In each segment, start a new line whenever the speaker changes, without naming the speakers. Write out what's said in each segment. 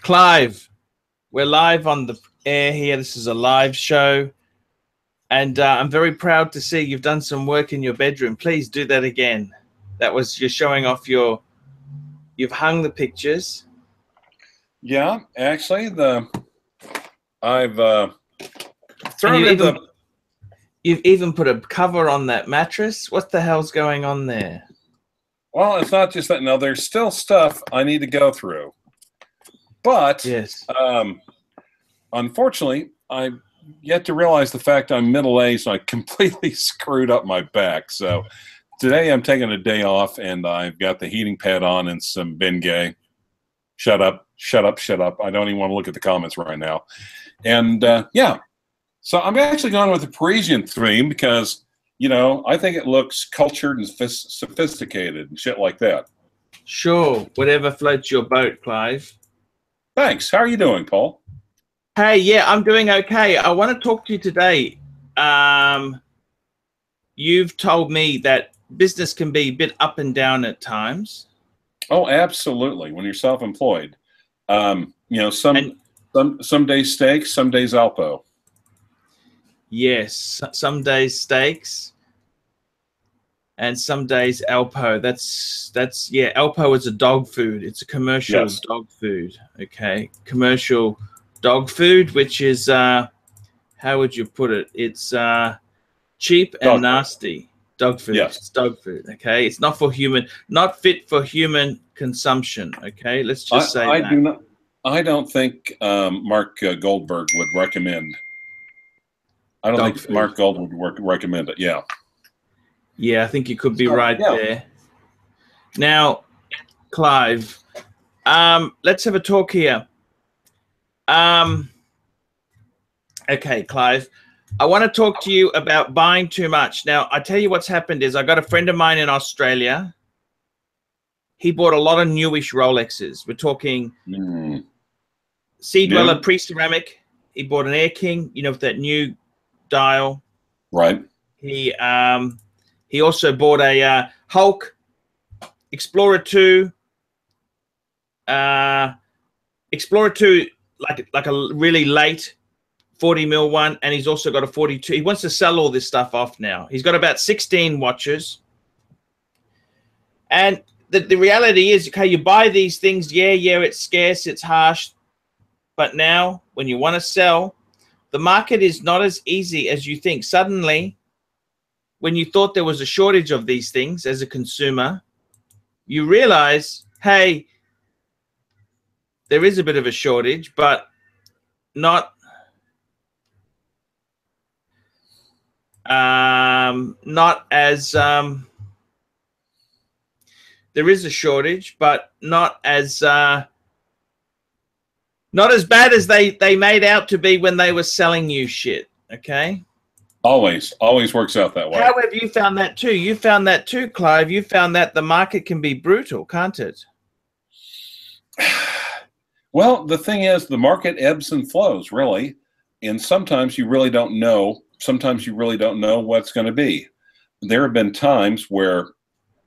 Clive, we're live on the air here. This is a live show. And I'm very proud to see you've done some work in your bedroom. Please do that again. That was, you're showing off you've hung the pictures.
Yeah, actually, I've thrown in the...
You've even put a cover on that mattress. What the hell's going on there?
Well, it's not just that. No, there's still stuff I need to go through. But,
yes,
unfortunately, I've yet to realize the fact I'm middle-aged and I completely screwed up my back. So today I'm taking a day off, and I've got the heating pad on and some Bengay. Shut up, shut up, shut up. I don't even want to look at the comments right now. And, yeah. So I'm actually going with the Parisian theme because, you know, I think it looks cultured and sophisticated and shit like that.
Sure. Whatever floats your boat, Clive.
Thanks. How are you doing, Paul?
Hey, yeah, I'm doing okay. I want to talk to you today. You've told me that business can be a bit up and down at times.
Oh, absolutely. When you're self-employed, you know, some days steaks, some days Alpo.
Yes, some days steaks and some days Alpo. That's yeah, Alpo is a dog food. It's a commercial dog food. Okay, commercial dog food, which is how would you put it? It's cheap and nasty. Dog food.
Yes.
It's dog food. Okay, it's not for human, not fit for human consumption. Okay, let's just say that.
I don't think Mark Goldberg would recommend. I don't think Mark Goldberg would recommend it. Yeah.
Yeah, I think you could be right there. Now, Clive, let's have a talk here. Okay, Clive, I want to talk to you about buying too much. Now, I tell you what's happened is I got a friend of mine in Australia. He bought a lot of newish Rolexes. We're talking Sea Dweller pre-ceramic. He bought an Air King, you know, with that new dial.
Right.
He also bought a Hulk Explorer 2. Explorer 2, like a really late 40 mil one, and he's also got a 42. He wants to sell all this stuff off now. He's got about 16 watches. And the reality is, okay, you buy these things, yeah, it's scarce, it's harsh. But now, when you want to sell, the market is not as easy as you think. Suddenly, when you thought there was a shortage of these things as a consumer, you realize, hey, there is a bit of a shortage, but not as there is a shortage, but not as bad as they made out to be when they were selling you shit. Okay.
Always works out that way.
How have you found that too? You found that too, Clive. You found that the market can be brutal, can't it?
Well, the thing is, the market ebbs and flows, really. And sometimes you really don't know. Sometimes you really don't know what's going to be. There have been times where,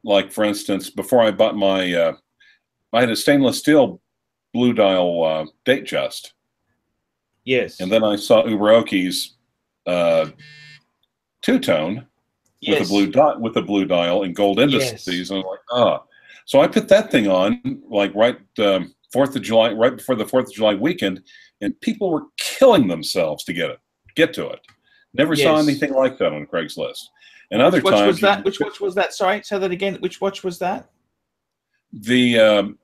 like, for instance, before I bought my, I had a stainless steel blue dial Datejust.
Yes.
And then I saw Uberoki's two-tone with a blue dial and gold indices, and I'm like, ah. So I put that thing on, like, right 4th of July, right before the 4th of July weekend, and people were killing themselves to get to it. Never saw anything like that on Craigslist. And other times,
was that? Which watch was that? Sorry, say that again. Which watch was that?
The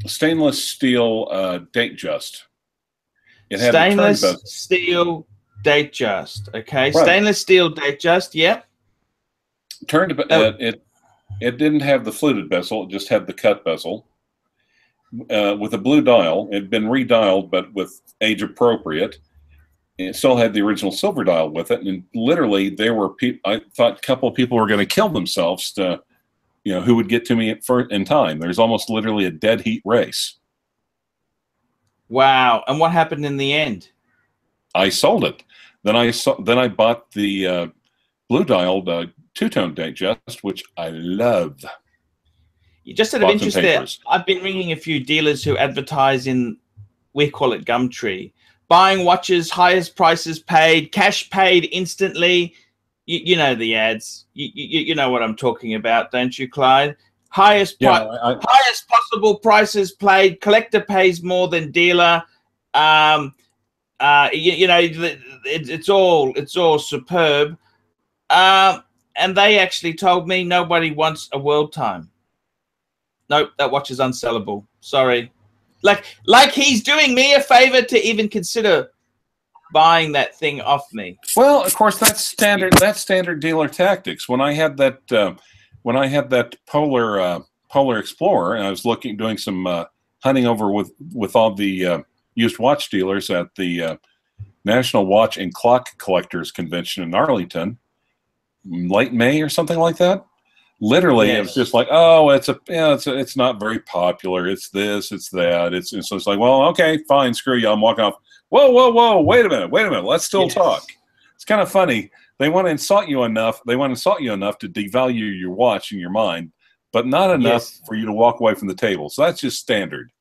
stainless steel Datejust. It had
stainless steel Datejust. Okay, right. Stainless steel Datejust. Yep.
It didn't have the fluted bezel. It just had the cut bezel. With a blue dial, it had been redialed, but with age appropriate. It still had the original silver dial with it, and literally there were I thought a couple of people were going to kill themselves to, you know, who would get to me in time. There's almost literally a dead heat race.
Wow! And what happened in the end?
I sold it. Then I bought the blue dialed two-tone Datejust, which I love.
Just out of interest, there, I've been ringing a few dealers who advertise we call it Gumtree. Buying watches, highest prices paid, cash paid instantly. You know the ads. You know what I'm talking about, don't you, Clyde? Highest possible prices paid. Collector pays more than dealer. You know, it's all superb. And they actually told me nobody wants a world time. Nope, that watch is unsellable. Sorry. Like he's doing me a favor to even consider buying that thing off me.
Well, of course, that's standard. That's standard dealer tactics. When I had that Polar Explorer, and I was doing some hunting over with all the used watch dealers at the National Watch and Clock Collectors Convention in Arlington, late May or something like that. Literally, yes. It was just like, oh, it's not very popular. It's this, it's that. So it's like, well, okay, fine, screw you. I'm walking off. Whoa, wait a minute. Let's still talk. It's kind of funny. They want to insult you enough. They want to insult you enough to devalue your watch in your mind, but not enough for you to walk away from the table. So that's just standard.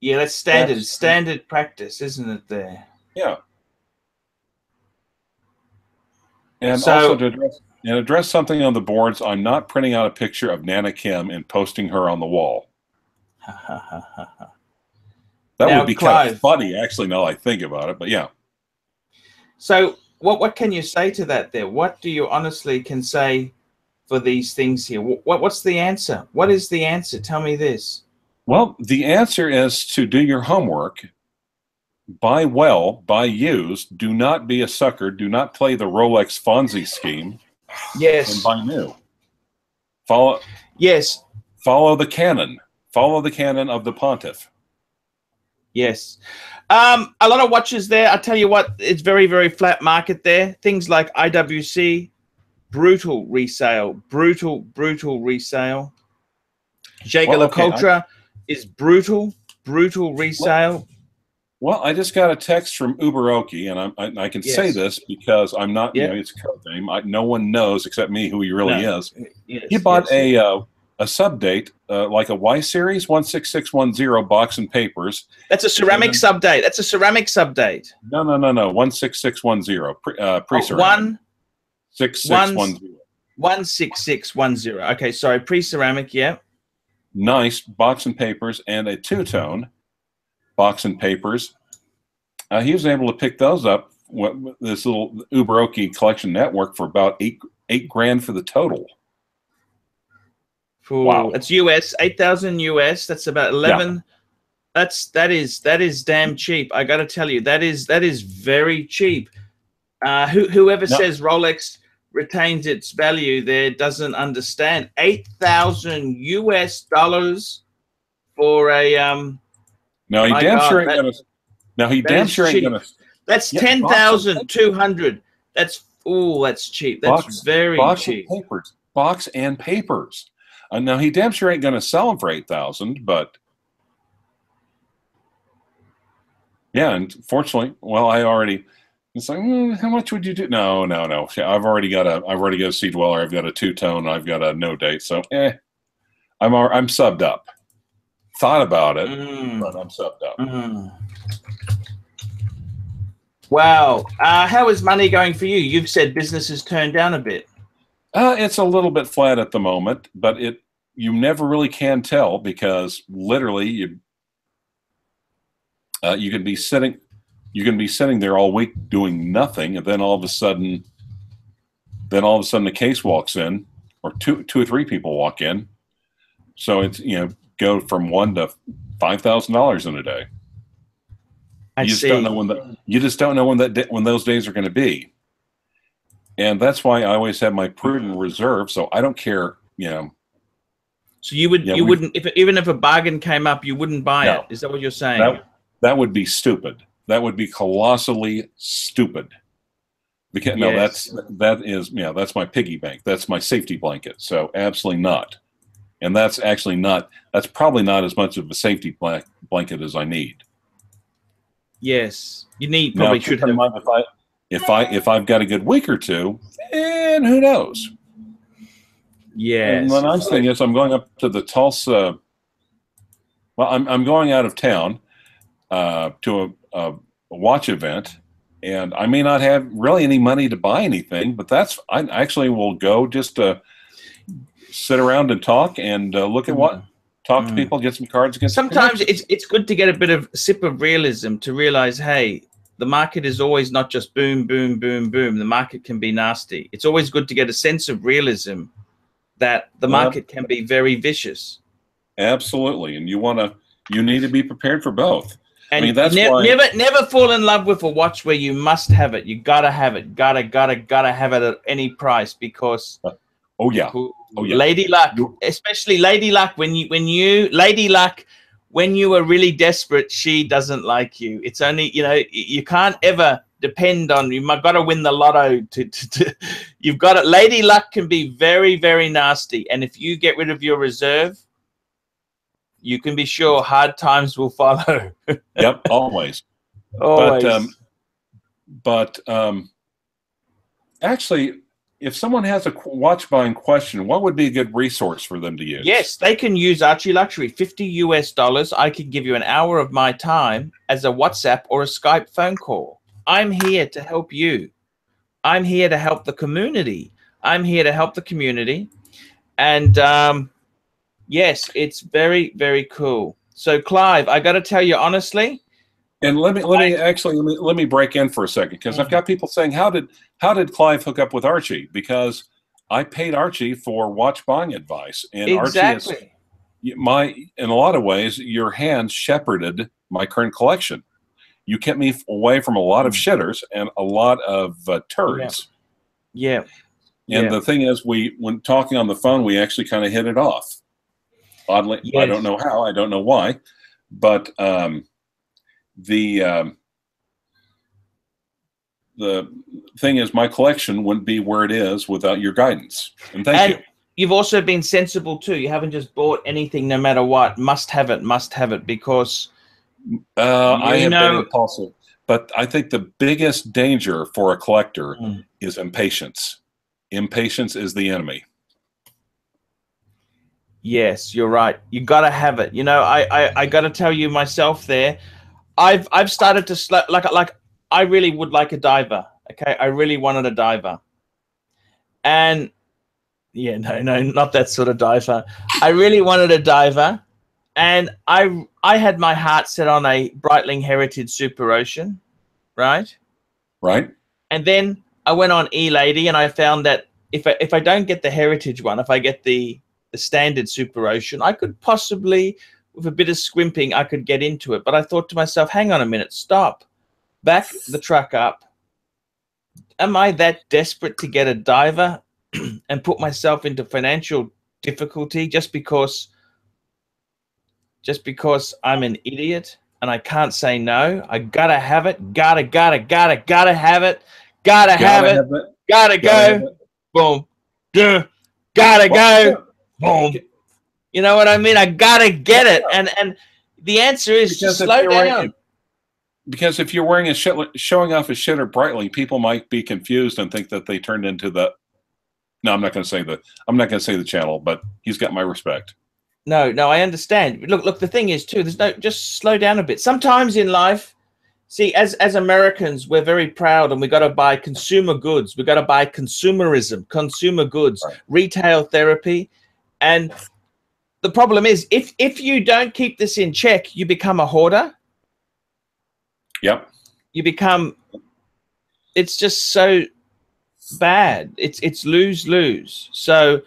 Yeah, that's standard. Standard practice, isn't it? There.
Yeah. And also to address something on the boards, I'm not printing out a picture of Nana Kim and posting her on the wall. That would be kind of funny, actually, now I think about it, but yeah.
So what can you say to that there? What do you honestly can say for these things here? What's the answer? What is the answer? Tell me this.
Well, the answer is to do your homework. Buy well, buy used. Do not be a sucker. Do not play the Rolex Fonzie scheme.
Yes.
And buy new. Follow the canon. Follow the canon of the pontiff.
Yes. A lot of watches there. I tell you what, it's very, very flat market there. Things like IWC, brutal resale. Brutal resale. Jaeger-LeCoultre is brutal resale.
Well, I just got a text from Uberoki, and I can say this because I'm not, you know, it's a code name. No one knows except me who he really is. He bought a sub-date, like a Y series 16610 box and papers.
That's a ceramic sub-date. That's a ceramic sub-date.
No. 16610 pre-ceramic. 16610.
16610. Okay, sorry, pre-ceramic. Yeah.
Nice box and papers and a two-tone. Box and papers. He was able to pick those up with this little Uberoki collection network for about eight grand for the total.
Wow, it's US, 8,000 US. That's about 11. Yeah. That is damn cheap. I got to tell you, that is very cheap. Whoever says Rolex retains its value there doesn't understand. 8,000 US dollars for a
No, he damn sure ain't gonna. No, he damn sure ain't gonna.
That's 10,200. That's cheap. That's very cheap.
Box and papers. Now he damn sure ain't gonna sell them for 8,000. But yeah, and fortunately, well, I already. It's like, how much would you do? No. I've already got a Sea Dweller. I've got a two-tone. I've got a no date. So I'm subbed up. Thought about it, but I'm subbed up.
Wow. How is money going for you? You've said business has turned down a bit.
It's a little bit flat at the moment, but you never really can tell because literally you can be sitting there all week doing nothing, and then all of a sudden a case walks in, or two or three people walk in. So it's go from $1,000 to $5,000 in a day. You just don't know when those days are going to be, and that's why I always have my prudent reserve. So I don't care,
So you wouldn't, even if a bargain came up, you wouldn't buy it. Is that what you're saying?
That would be stupid. That would be colossally stupid. Because that's my piggy bank. That's my safety blanket. So absolutely not. And that's probably not as much of a safety blanket as I need.
Yes, you need probably
now, should have. If I've got a good week or two, and who knows?
Yes.
And the nice thing is, I'm going up to the Tulsa. Well, I'm going out of town to a watch event, and I may not have really any money to buy anything, but I actually will go just to sit around and talk and look at talk to people, get some cards, get
sometimes it's good to get a bit of sip of realism to realize, hey, the market is always not just boom, boom, boom, boom. The market can be nasty. It's always good to get a sense of realism that the market can be very vicious.
Absolutely, and you need to be prepared for both.
And
I mean, that's why
never fall in love with a watch where you must have it. You gotta have it. Gotta have it at any price, because Lady Luck, especially Lady Luck, when you are really desperate, she doesn't like you. It's only, you can't ever depend on, you've got to win the lotto you've got it. Lady Luck can be very, very nasty, and if you get rid of your reserve, you can be sure hard times will follow.
Yep, always. But actually, if someone has a watch buying question, what would be a good resource for them to use?
Yes, they can use ArchieLuxury. $50 US. I can give you an hour of my time as a WhatsApp or a Skype phone call. I'm here to help you. I'm here to help the community. And yes, it's very, very cool. So, Clive, I got to tell you honestly.
And let me break in for a second, because I've got people saying, how did Clive hook up with Archie? Because I paid Archie for watch buying advice, and
exactly.
Archie in a lot of ways, your hands shepherded my current collection. You kept me away from a lot of shitters and a lot of turds.
Yeah.
And the thing is, when talking on the phone, we actually kind of hit it off. Oddly, yes. I don't know how, I don't know why, but the thing is, my collection wouldn't be where it is without your guidance. And thank you.
You've also been sensible too. You haven't just bought anything no matter what. Must have it, because
I have been impulsive. But I think the biggest danger for a collector is impatience. Impatience is the enemy.
Yes, you're right. You got to have it. I got to tell you myself there, I've started to like I really would like a diver. Okay, I really wanted a diver, and yeah, no, not that sort of diver. I really wanted a diver, and I had my heart set on a Breitling Heritage Super Ocean, right?
Right.
And then I went on eLady, and I found that if I don't get the Heritage one, if I get the standard Super Ocean, I could possibly, with a bit of squimping, I could get into it. But I thought to myself, hang on a minute, stop. Back the truck up. Am I that desperate to get a diver and put myself into financial difficulty just because I'm an idiot and I can't say no? I gotta have it. Gotta have it. Gotta have it. Gotta go. Boom. Gotta go. Boom. You know what I mean? I gotta get it. And the answer is just slow down.
Because if you're wearing a showing off a shitter Breitling, people might be confused and think that they turned into the. No, I'm not going to say the channel, but he's got my respect.
No, I understand. Look. The thing is too. Just slow down a bit. Sometimes in life, see, as Americans, we're very proud, and we got to buy consumer goods. We got to buy consumerism, consumer goods, right. Retail therapy, and the problem is if you don't keep this in check, you become a hoarder.
Yep.
You become. It's just so bad. It's lose-lose. So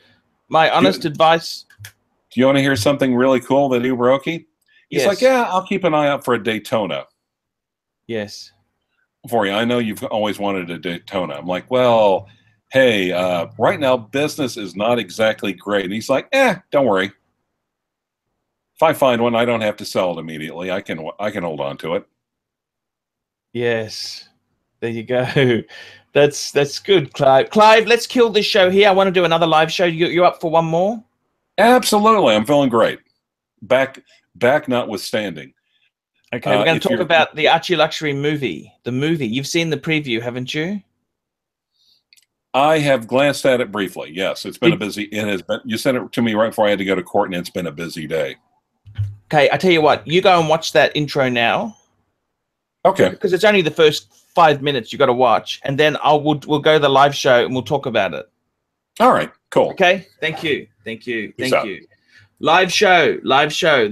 my honest advice.
Do you want to hear something really cool that Uberoki? He's like, yeah, I'll keep an eye out for a Daytona.
Yes.
For you. I know you've always wanted a Daytona. I'm like, well, hey, right now business is not exactly great. And he's like, don't worry. If I find one, I don't have to sell it immediately. I can hold on to it.
Yes. There you go. That's good, Clive. Clive, let's kill this show here. I want to do another live show. You up for one more?
Absolutely. I'm feeling great. Back notwithstanding.
Okay, we're going to talk about the ArchieLuxury movie. The movie. You've seen the preview, haven't you?
I have glanced at it briefly. Yes, it's been it has been. You sent it to me right before I had to go to court, and it's been a busy day.
Okay, I tell you what. You go and watch that intro now.
Okay.
Because it's only the first 5 minutes you got to watch, and then we'll go to the live show and we'll talk about it.
All right. Cool.
Okay. Thank you. Thank you.
Peace
Thank
out.
you. Live show. Live show.